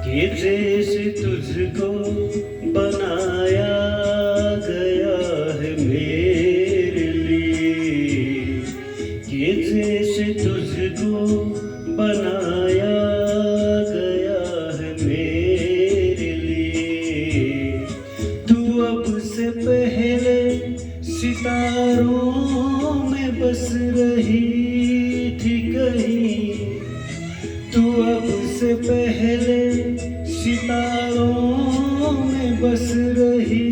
कि जैसे तुझको बनाया गया है मेरे लिए, कि जैसे तुझको बनाया गया है मेरे लिए। तू अब से पहले सितारों में बस रही थी कहीं, तू अब से पहले सितारों में बस रही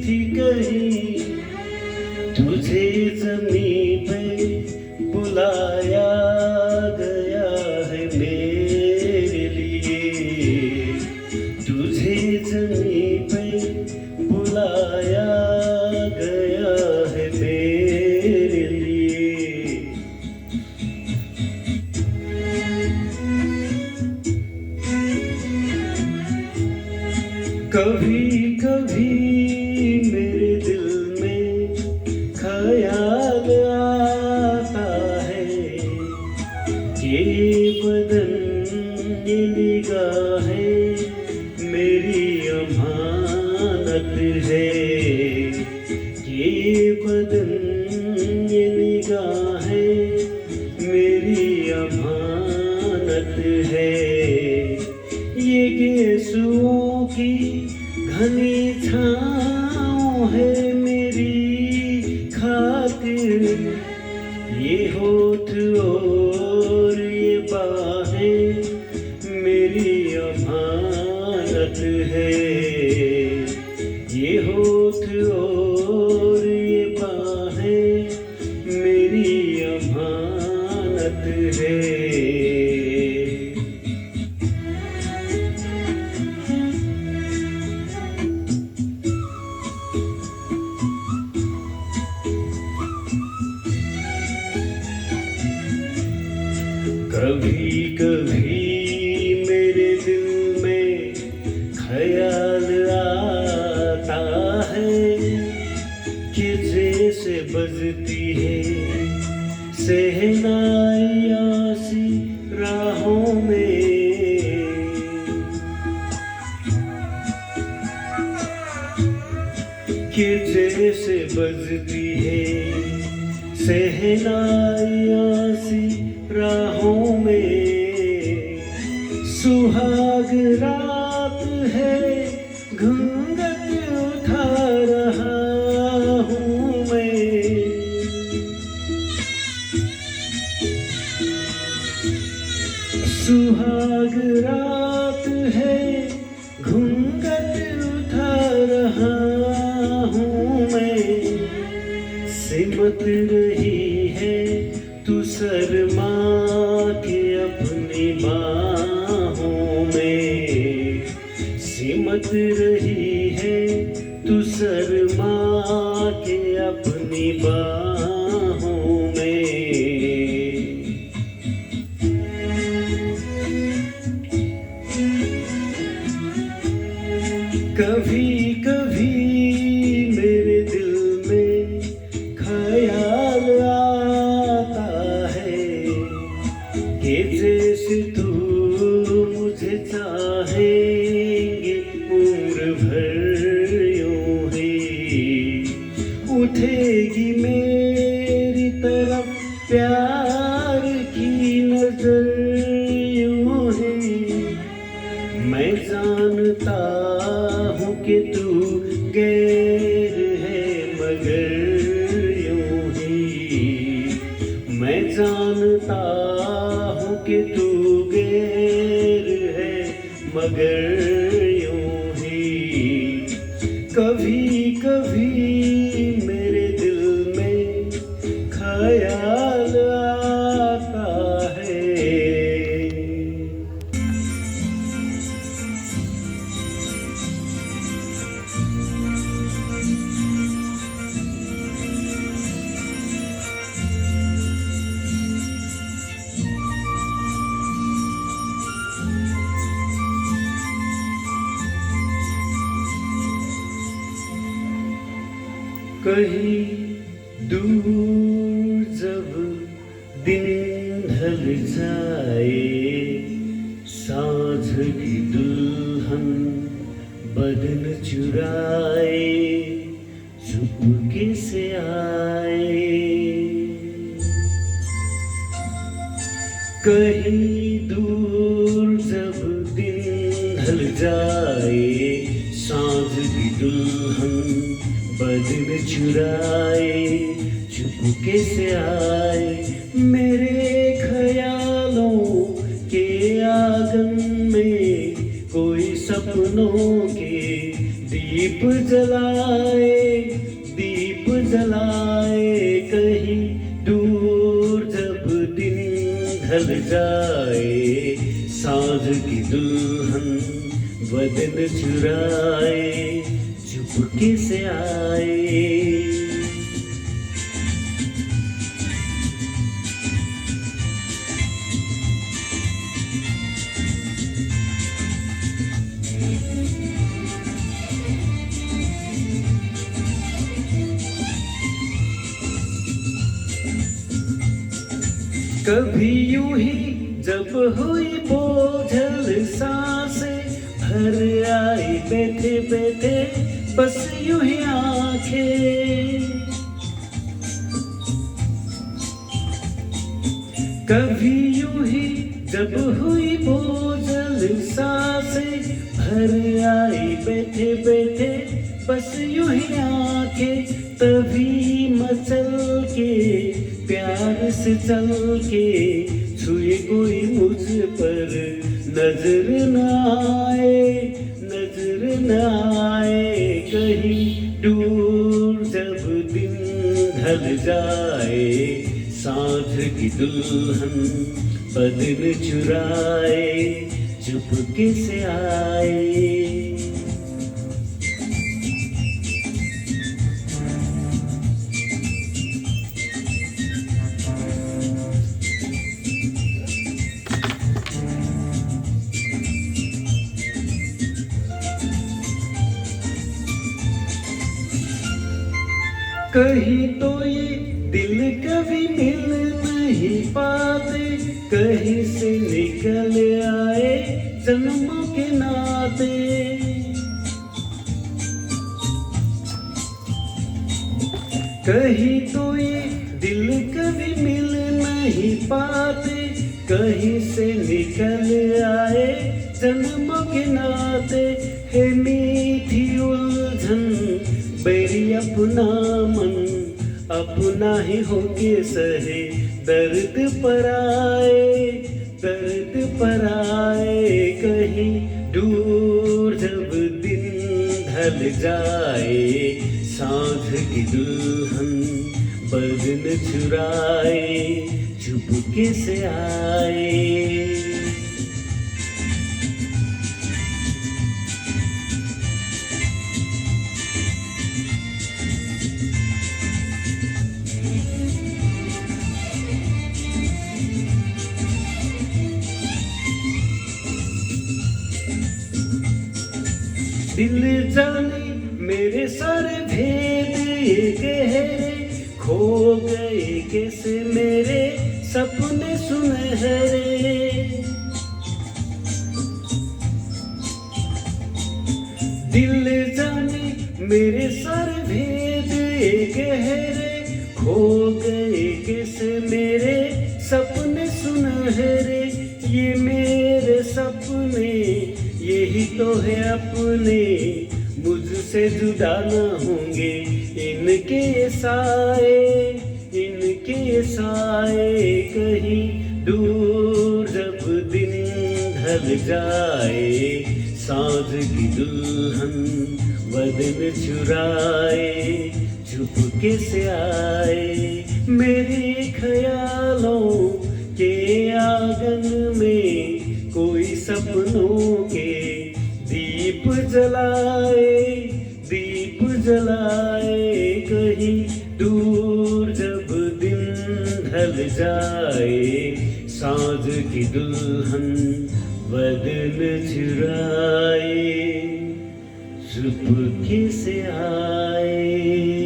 थी कहीं। तुझे ज़मीं पे बुलाया गया है मेरे लिए, तुझे ज़मीं पे बुलाया गया है मेरे लिए। कभी कभी मेरे दिल में ख्याल आता है कि बदन ये निगाहें मेरी अमानत है, ये बदन ये निगाहें मेरी अमानत है। ये गेसुओं की घनी छाँव है मेरी खातिर, ये होठ और ये बाहें मेरी अमानत है, ये होठ और ये बाहें मेरी अमानत है। कभी कभी मेरे दिल में ख्याल आता है कि जैसे बजती है शहनाइयाँ सी राहों में, कि जैसे बजती है शहनाइयाँ सी राहों में। सुहाग रात है घूंघट उठा रहा हूँ मैं, सुहाग रात है घूंघट उठा रहा हूँ मैं। सिमट रही है तू शर्मा के अपनी बाहों में, सिमट रही है तू शर्मा के अपनी बाहों में। कभी कभी मेरे दिल में ख्याल आता है कि जैसे तू मुझे चाहेंगे उम्र भर यूं ही, उठेगी मेरी तरफ प्यार की नजर यूं ही। मैं जानता हूँ कि तू गैर है मगर यूं ही, मैं जानता हूँ कि तू गैर है मगर यूं ही। कभी कभी मेरे दिल में ख्याल आता है। कहीं दूर जब दिन ढल जाए, सांझ की दुल्हन बदन चुराए चुपके से आए। कहीं दूर जब दिन ढल जाए, सांझ की दुल्हन बदन चुराए चुपके से आए। मेरे ख्यालों के आंगन में कोई सपनों के दीप जलाए, दीप जलाए। कहीं दूर जब दिन ढल जाए, सांझ की दुल्हन बदन चुराए चुपके से आए। कभी यूं ही जब हुई बोझल सांसें भर आई बैठे बैठे बस यूं ही आंखें। कभी यूं ही जब हुई बोझल सांसें भर आई बैठे बैठे बस यूं ही आंखें। तभी मचल के प्यार से चल के छुए कोई मुझ पर नजर न आए, नजर न आए। कहीं दूर जब दिन ढल जाए, सांझ की दुल्हन बदन चुराए चुपके से आए। कहीं तो ये दिल कभी मिल नहीं पाते, कहीं से निकल आए जन्मों के नाते। कहीं तो ये दिल कभी मिल नहीं पाते, कहीं से निकल आए जन्मों के नाते। है मीठी उलझन बेरी अपना मन, अपना ही होके सहे दर्द पर आए, दर्द पर आए। कहीं दूर जब दिन ढल जाए, सांझ की दुल्हन बदन चुराए चुपके से आए। दिल जाने मेरे सारे भेद ये गहरे, खो गए कैसे मेरे सपने सुनहरे। दिल जाने मेरे सारे भेद ये गहरे, खो गए कैसे मेरे सपने सुनहरे। ये मेरे सपने यही तो है अपने, मुझसे जुदा न होंगे इनके साए, इनके साए। कहीं दूर जब दिन ढल जाए, सांझ की दुल्हन बदन चुराए चुपके से आए। मेरे ख्यालों के आंगन में कोई सपनों के दीप जलाए, दीप जलाए। कहीं दूर जब दिन ढल जाए, सांझ की दुल्हन बदन चुराए चुपके से आए।